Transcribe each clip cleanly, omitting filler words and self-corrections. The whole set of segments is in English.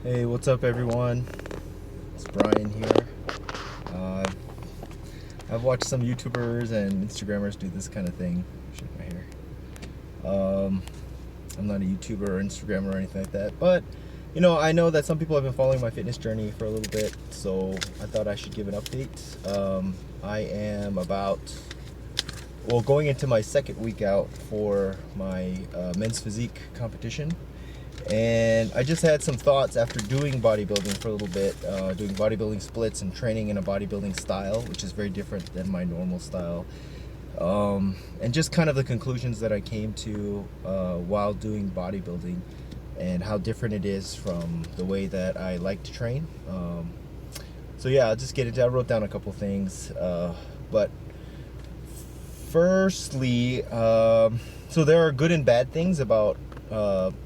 Hey, what's up, everyone? It's Brian here. Uh, I've watched some YouTubers and Instagrammers do this kind of thing. Shake my hair. I'm not a YouTuber or Instagrammer or anything like that, but I know that some people have been following my fitness journey for a little bit, so I thought I should give an update. I am going into my second week out for my men's physique competition. And I just had some thoughts after doing bodybuilding for a little bit, doing bodybuilding splits and training in a bodybuilding style, which is very different than my normal style. And just kind of the conclusions that I came to while doing bodybuilding and how different it is from the way that I like to train. So yeah, I'll just get into it. I wrote down a couple things. But firstly, so there are good and bad things about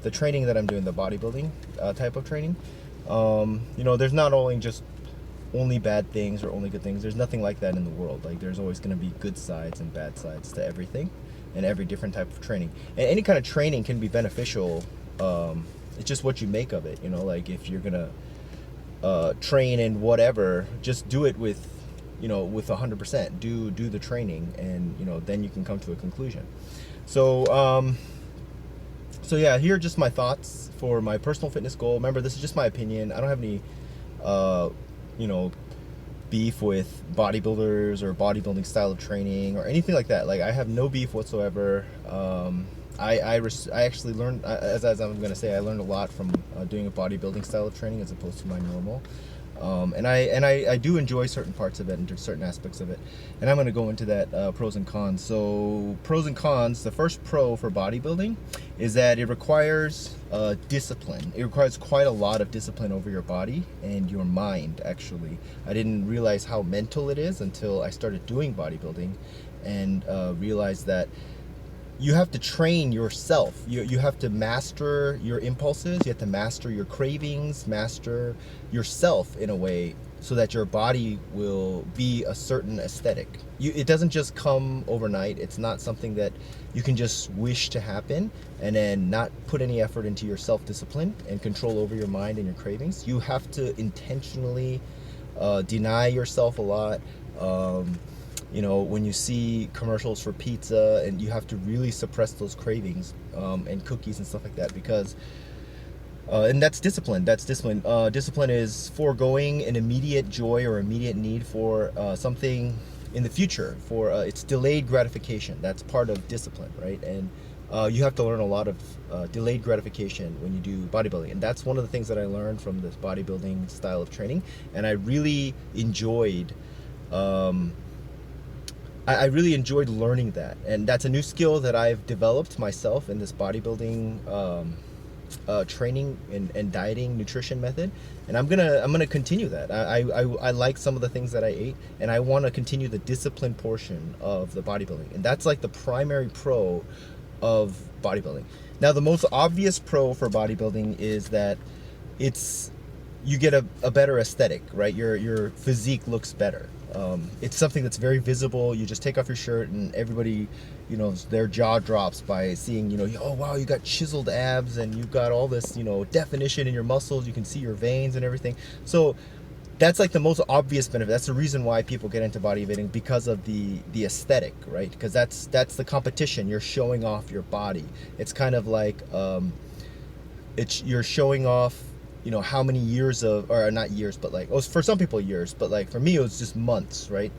the training that I'm doing, the bodybuilding type of training. There's not only bad things or only good things. There's nothing like that in the world. Like, there's always going to be good sides and bad sides to everything and every different type of training. And any kind of training can be beneficial. It's just what you make of it. Like, if you're going to train in whatever, just do it with 100%. Do the training, and then you can come to a conclusion. So yeah, here are just my thoughts for my personal fitness goal. Remember, this is just my opinion. I don't have any, beef with bodybuilders or bodybuilding style of training or anything like that. Like, I have no beef whatsoever. I actually learned, as I'm going to say, I learned a lot from doing a bodybuilding style of training as opposed to my normal. And I do enjoy certain parts of it and certain aspects of it, and I'm going to go into that pros and cons. So pros and cons. The first pro for bodybuilding is that it requires discipline. It requires quite a lot of discipline over your body and your mind. Actually, I didn't realize how mental it is until I started doing bodybuilding, and realized that you have to train yourself. You have to master your impulses. You have to master your cravings, master yourself in a way so that your body will be a certain aesthetic. It doesn't just come overnight. It's not something that you can just wish to happen and then not put any effort into your self-discipline and control over your mind and your cravings. You have to intentionally deny yourself a lot. When you see commercials for pizza, and you have to really suppress those cravings, and cookies and stuff like that, because and that's discipline. Discipline is foregoing an immediate joy or immediate need for something in the future. For it's delayed gratification. That's part of discipline, right? And you have to learn a lot of delayed gratification when you do bodybuilding, and that's one of the things that I learned from this bodybuilding style of training, and I really enjoyed. I really enjoyed learning that, and that's a new skill that I've developed myself in this bodybuilding training and dieting nutrition method, and I'm gonna continue that. I like some of the things that I ate, and I want to continue the discipline portion of the bodybuilding, and that's like the primary pro of bodybuilding. Now, the most obvious pro for bodybuilding is that you get a better aesthetic, right? Your physique looks better. It's something that's very visible. You just take off your shirt and everybody, their jaw drops by seeing, oh wow, you got chiseled abs and you've got all this, definition in your muscles. You can see your veins and everything. So that's like the most obvious benefit. That's the reason why people get into bodybuilding, because of the aesthetic, right? Because that's the competition. You're showing off your body. It's kind of like you're showing off how many years of, or not years, but like, for some people years, but like for me it was just months, right?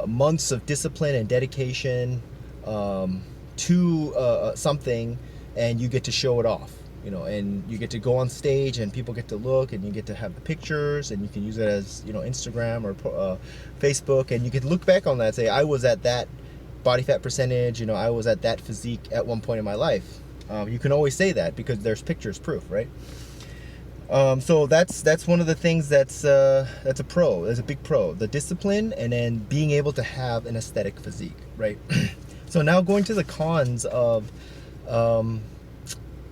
Months of discipline and dedication to something, and you get to show it off, and you get to go on stage and people get to look, and you get to have the pictures, and you can use it as Instagram or Facebook, and you can look back on that and say, I was at that body fat percentage, I was at that physique at one point in my life. You can always say that because there's pictures proof, right? So that's one of the things that's a pro. That's a big pro. The discipline, and then being able to have an aesthetic physique, right? So now going to the cons of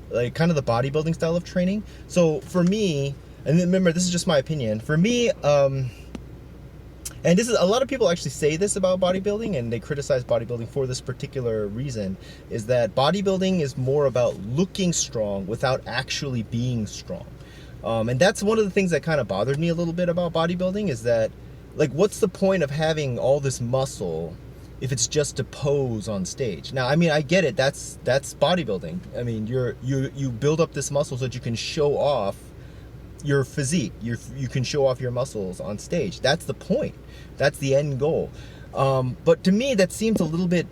like kind of the bodybuilding style of training. So for me, and remember, this is just my opinion. For me, and this is, a lot of people actually say this about bodybuilding, and they criticize bodybuilding for this particular reason, is that bodybuilding is more about looking strong without actually being strong. And that's one of the things that kind of bothered me a little bit about bodybuilding, is that, like, what's the point of having all this muscle if it's just to pose on stage? Now, I mean, I get it. That's bodybuilding. I mean, you build up this muscle so that you can show off your physique. You can show off your muscles on stage. That's the point. That's the end goal. But to me, that seems a little bit,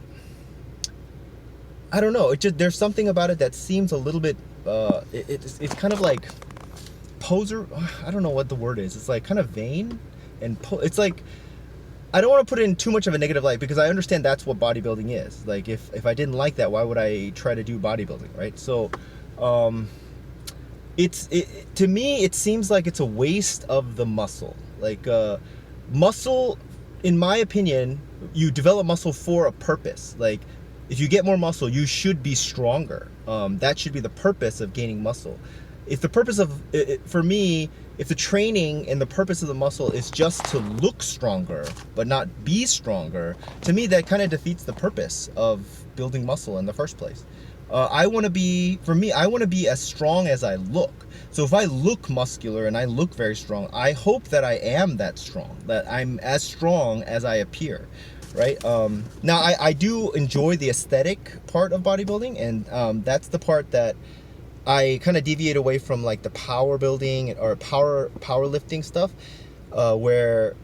I don't know. There's something about it that seems a little bit. It's kind of like poser. I don't know what the word is. It's like kind of vain, and it's like, I don't want to put it in too much of a negative light, because I understand that's what bodybuilding is. Like, if I didn't like that, why would I try to do bodybuilding, right? So, to me, it seems like it's a waste of the muscle. Like, muscle, in my opinion, you develop muscle for a purpose. Like, if you get more muscle, you should be stronger. That should be the purpose of gaining muscle. If the purpose of, for me, if the training and the purpose of the muscle is just to look stronger but not be stronger, to me that kind of defeats the purpose of building muscle in the first place. I want to be as strong as I look. So if I look muscular and I look very strong, I hope that I am that strong, that I'm as strong as I appear, right? Now, I do enjoy the aesthetic part of bodybuilding, and that's the part that I kind of deviate away from, like the power building or powerlifting stuff, where,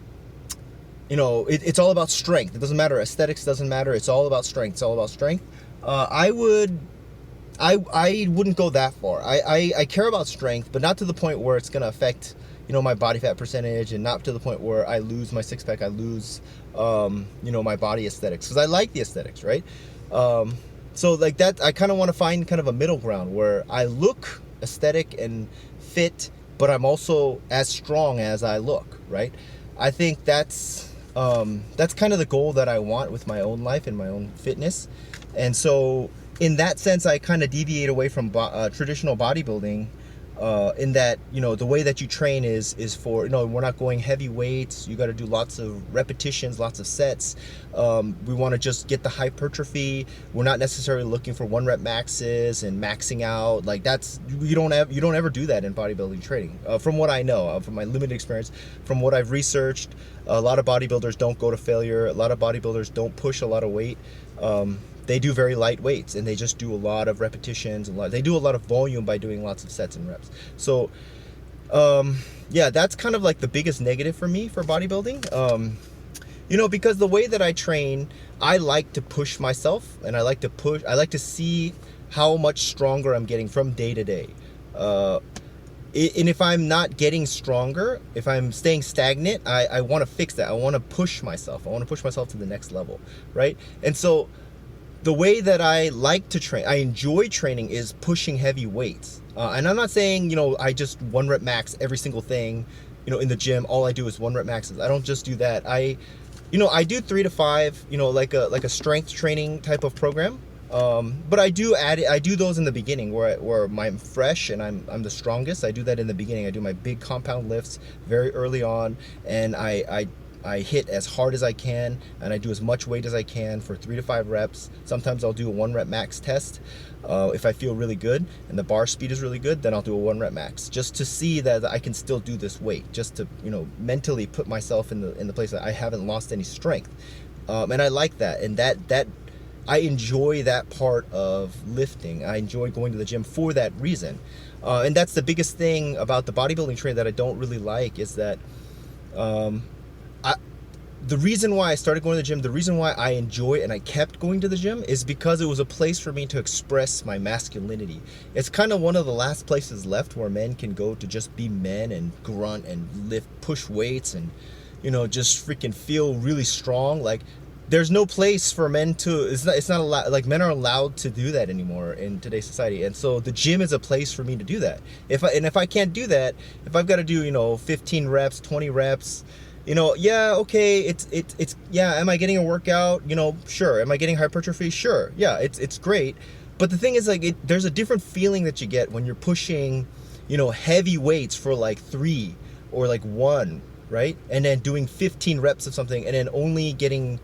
you know, it's all about strength. It doesn't matter. Aesthetics doesn't matter. It's all about strength. It's all about strength. I wouldn't go that far. I care about strength, but not to the point where it's going to affect, you know, my body fat percentage, and not to the point where I lose my six pack. I lose, you know, my body aesthetics, because I like the aesthetics, right? So like that, I kind of want to find kind of a middle ground where I look aesthetic and fit, but I'm also as strong as I look, right? I think that's kind of the goal that I want with my own life and my own fitness. And so in that sense, I kind of deviate away from traditional bodybuilding, in that, you know, the way that you train is for, you know, we're not going heavy weights. You got to do lots of repetitions, lots of sets. We want to just get the hypertrophy. We're not necessarily looking for 1 rep maxes and maxing out. Like, that's, you don't ever do that in bodybuilding training. From what I know, from my limited experience, from what I've researched, a lot of bodybuilders don't go to failure. A lot of bodybuilders don't push a lot of weight. They do very light weights, and they just do a lot of repetitions, they do a lot of volume by doing lots of sets and reps. So yeah, that's kind of like the biggest negative for me for bodybuilding. You know, because the way that I train, I like to push myself, and I like to see how much stronger I'm getting from day to day. And if I'm not getting stronger, if I'm staying stagnant, I want to fix that. I want to push myself. I want to push myself to the next level, right? And so the way that I like to train, I enjoy training, is pushing heavy weights. And I'm not saying, you know, I just 1 rep max every single thing, you know, in the gym. All I do is 1 rep maxes. I don't just do that. I do 3 to 5, you know, like a strength training type of program. But I do those in the beginning where I'm fresh and I'm the strongest. I do that in the beginning. I do my big compound lifts very early on, and I hit as hard as I can, and I do as much weight as I can for 3 to 5 reps. Sometimes I'll do a 1 rep max test. If I feel really good and the bar speed is really good, then I'll do a 1 rep max, just to see that I can still do this weight, just to, you know, mentally put myself in the place that I haven't lost any strength. And I like that, and that I enjoy that part of lifting. I enjoy going to the gym for that reason. And that's the biggest thing about the bodybuilding training that I don't really like, is that the reason why I started going to the gym, the reason why I enjoy and I kept going to the gym, is because it was a place for me to express my masculinity. It's kind of one of the last places left where men can go to just be men and grunt and lift, push weights, and, you know, just freaking feel really strong. Like, there's no place for men to, it's not allowed, like, men are allowed to do that anymore in today's society. And so the gym is a place for me to do that. If I can't do that, if I've got to do, you know, 15 reps, 20 reps, you know, yeah, okay, it's yeah, am I getting a workout? You know, sure. Am I getting hypertrophy? Sure. Yeah, it's great. But the thing is, like, there's a different feeling that you get when you're pushing, you know, heavy weights for like 3 or like 1, right? And then doing 15 reps of something, and then only getting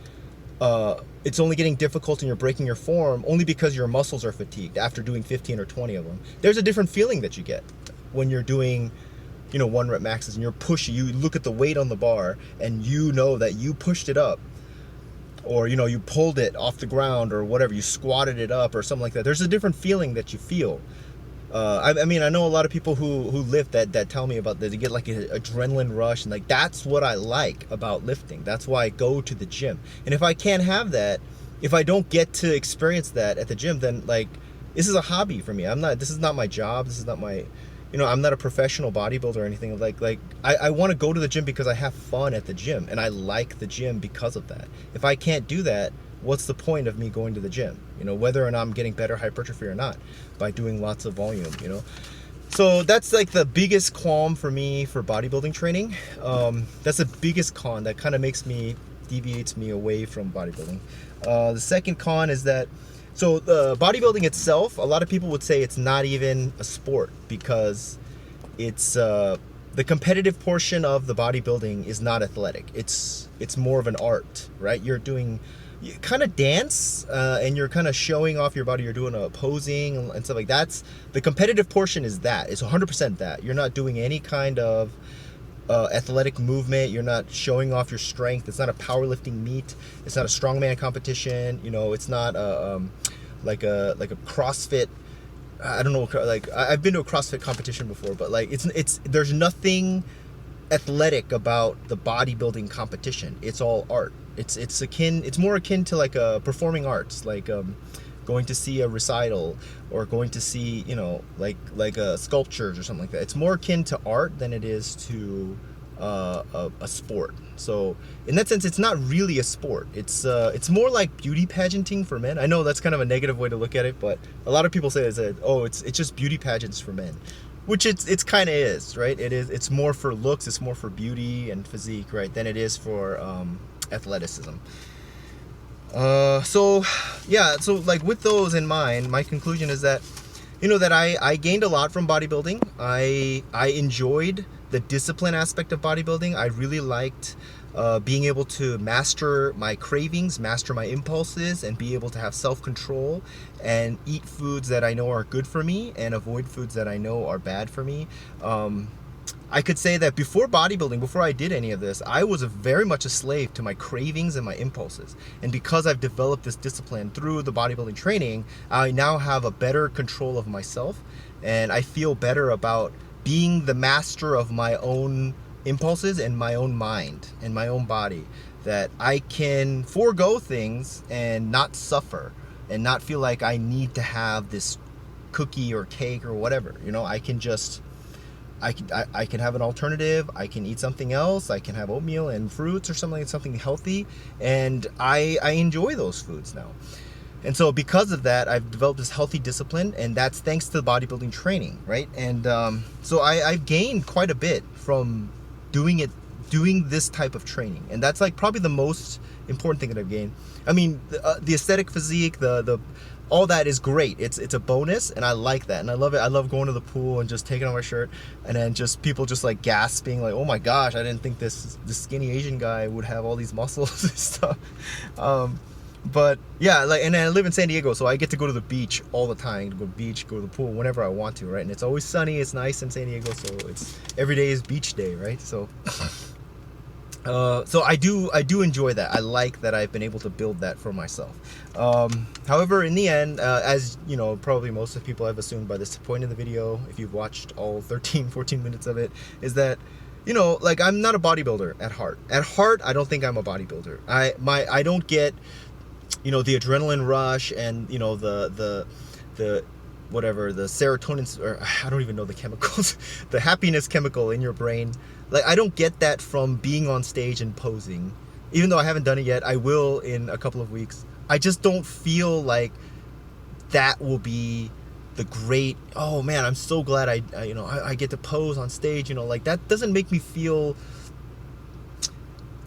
it's only getting difficult and you're breaking your form only because your muscles are fatigued after doing 15 or 20 of them. There's a different feeling that you get when you're doing 1 rep maxes, and you're pushing, you look at the weight on the bar and you know that you pushed it up, or you pulled it off the ground or whatever, you squatted it up or something like that. There's a different feeling that you feel. I mean, I know a lot of people who lift that tell me about that. They get like an adrenaline rush, and like that's what I like about lifting. That's why I go to the gym. And if I can't have that, if I don't get to experience that at the gym, then like this is a hobby for me. This is not my job. This is not my, I'm not a professional bodybuilder or anything. Like I want to go to the gym because I have fun at the gym, and I like the gym because of that. If I can't do that, what's the point of me going to the gym? Whether or not I'm getting better hypertrophy or not by doing lots of volume, So that's like the biggest qualm for me for bodybuilding training. That's the biggest con that kind of deviates me away from bodybuilding. The second con is that, so bodybuilding itself, a lot of people would say it's not even a sport because it's the competitive portion of the bodybuilding is not athletic. It's more of an art, right? You kind of dance and you're kind of showing off your body. You're doing a posing and stuff like that. The competitive portion is that. It's 100% that. You're not doing any kind of athletic movement. You're not showing off your strength. It's not a powerlifting meet. It's not a strongman competition. It's not like a CrossFit. I don't know. Like I've been to a CrossFit competition before, but like there's nothing athletic about the bodybuilding competition. It's all art. It's more akin to like a performing arts, like going to see a recital or going to see like a sculptures or something like that. It's more akin to art than it is to a sport. So in that sense, it's not really a sport. It's more like beauty pageanting for men. I know that's kind of a negative way to look at it, but a lot of people say it's just beauty pageants for men, which it's kind of is, right? It's more for looks, it's more for beauty and physique, right, than it is for athleticism. So like with those in mind, my conclusion is that that I gained a lot from bodybuilding. I enjoyed the discipline aspect of bodybuilding. I really liked being able to master my cravings, master my impulses, and be able to have self-control and eat foods that I know are good for me and avoid foods that I know are bad for me. I could say that before bodybuilding, before I did any of this, I was very much a slave to my cravings and my impulses. And because I've developed this discipline through the bodybuilding training, I now have a better control of myself, and I feel better about being the master of my own impulses and my own mind and my own body, that I can forego things and not suffer and not feel like I need to have this cookie or cake or whatever. I can just I can have an alternative. I can eat something else. I can have oatmeal and fruits or something healthy, and I enjoy those foods now. And so because of that, I've developed this healthy discipline, and that's thanks to the bodybuilding training, right? And so I've gained quite a bit from doing this type of training, and that's like probably the most important thing that I've gained. I mean, the aesthetic physique, the all that is great. It's a bonus, and I like that, and I love it. I love going to the pool and just taking off my shirt, and then just people just like gasping, like, "Oh my gosh, I didn't think this skinny Asian guy would have all these muscles and stuff." But yeah, like, and I live in San Diego, so I get to go to the beach all the time. Go to the beach, go to the pool whenever I want to, right? And it's always sunny. It's nice in San Diego, so every day is beach day, right? So. So I do enjoy that. I like that I've been able to build that for myself. However, in the end, as you know, probably most of the people have assumed by this point in the video, if you've watched all 14 minutes of it, is that, like, I'm not a bodybuilder at heart. At heart, I don't think I'm a bodybuilder. I don't get, the adrenaline rush and, the whatever, the serotonin, or I don't even know the chemicals, the happiness chemical in your brain. Like, I don't get that from being on stage and posing. Even though I haven't done it yet, I will in a couple of weeks. I just don't feel like that will be the great, oh man, I'm so glad I get to pose on stage, like that doesn't make me feel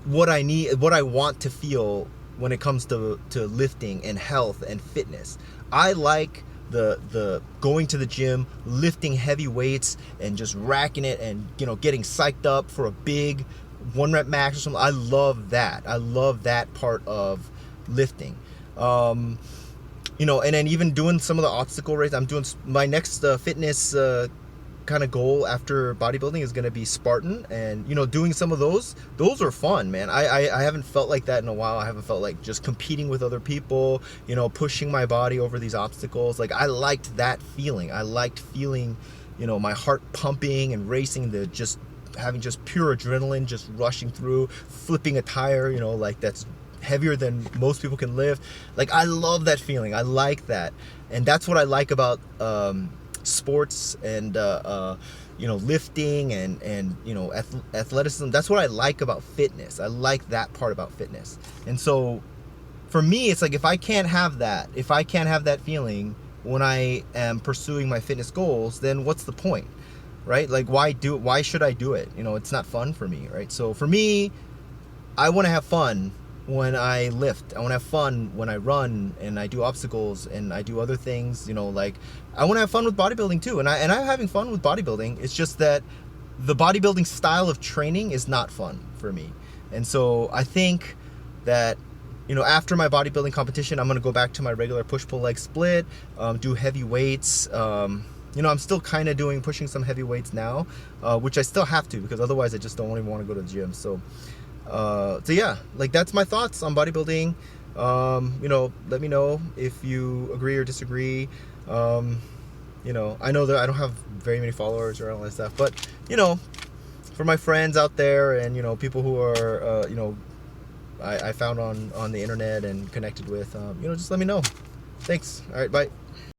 what I need, what I want to feel when it comes to lifting and health and fitness. I like the going to the gym, lifting heavy weights and just racking it and getting psyched up for a big 1 rep max or something. I love that. I love that part of lifting. And then even doing some of the obstacle races. I'm doing my next fitness kind of goal after bodybuilding is going to be Spartan, and you know, doing some of those are fun, man. I haven't felt like that in a while. I haven't felt like just competing with other people, you know, pushing my body over these obstacles. Like, I liked that feeling. I liked feeling, you know, my heart pumping and racing, the just having just pure adrenaline just rushing through, flipping a tire, you know, like that's heavier than most people can lift. Like, I love that feeling. I like that. And that's what I like about sports and you know, lifting and you know, athleticism. That's what I like about fitness. I like that part about fitness. And so for me, it's like, if I can't have that feeling when I am pursuing my fitness goals, then what's the point, right? Like, why should I do it? You know, it's not fun for me, right? So for me, I want to have fun when I lift. I want to have fun when I run and I do obstacles and I do other things, you know, like, I want to have fun with bodybuilding too. And I'm having fun with bodybuilding. It's just that the bodybuilding style of training is not fun for me. And so I think that, you know, after my bodybuilding competition, I'm going to go back to my regular push-pull leg split, do heavy weights. You know, I'm still kind of pushing some heavy weights now, which I still have to, because otherwise I just don't even want to go to the gym. So yeah, like, that's my thoughts on bodybuilding. You know, let me know if you agree or disagree. You know, I know that I don't have very many followers or all that stuff, but, you know, for my friends out there and, you know, people who are, you know, I found on the internet and connected with, you know, just let me know. Thanks. All right, bye.